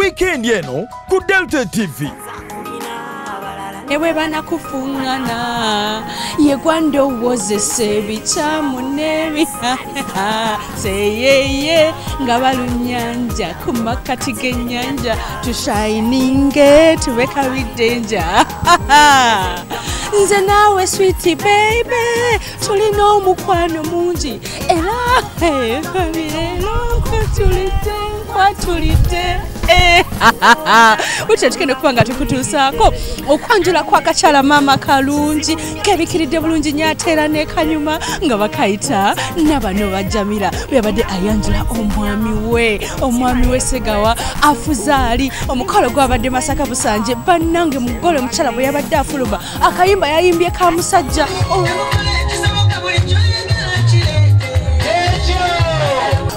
weekend eno ku Delta TV. Ewe bana kufungana yegwando wozese bichamu nebi seyeye ngabalunyanja kumakati genyanja tushininge tubeka bidenja nze nawe sweetie baby tulina omukwano mungi era kabirelo kwatulite uche tukende kubanga tukutusaako okwanjula kwa kachala mama kalungi kebikiridde bulungi nyatera ne kanyuma nga bakayita nabano bajamira bwabadde ayanjula omwami we Segawa Afuzali omukolo gwabadde Masaka Busanje bannange mugole muchala bwe yabadde afuluma akayimba yayimbye ka musajja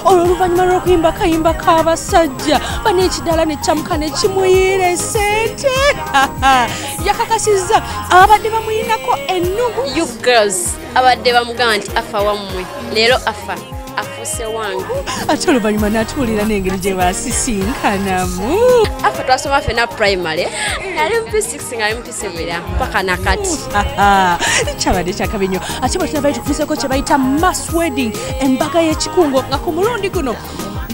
oluvanyuma lw'okuyimba kayimba k'abasajja bane ekidala ne kyamuka ne kimuyire sente yakakasizza abadde bamuyinako ennugu. You girls abadde bamugamba nti afa wammwe leero afuse wange ate oluvanyuma n'atuwulira n'engeri gye basisinkanamu. afa twasoma ffena primary nali MP6 nga MP7 paka nakati kyabadde kyakabi nnyo ate bwe tunavayo tukufunseko kye bayita mass wedding embaga y'ekikungo nga ku mulundi guno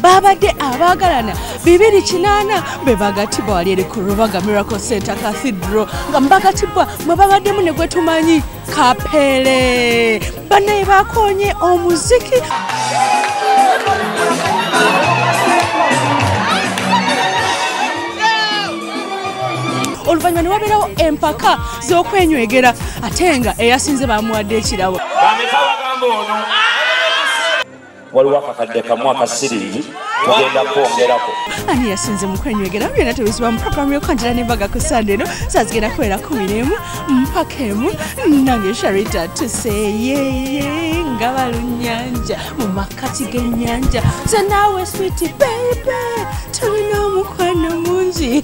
babadde abaagalana 280 be bagatibwa wali eri ku Rubaga Miracle Center Cathedral nga mbagatibwa mwe babaddemu ne gwe tumanyi Kapere banaye bakonye omuziki. Oluvanyuma ne wabeerawo empaka z'okwenywegera ate nga eyasinze bamuwadde ekirabo. waliwo akakadde kamu akasiringi tugenda kwongerako. Ani yasinze mu kwenywegera byonna tubisibwa mu programu y'okwanjula n'embaga ku Sunday eno saa zigenda kuwera 11 mpaka 1 nange Sharita tuseyeye nga balunyanja mu makati g'ennyanja nze naawe sweetie baby tulina omukwano mungi.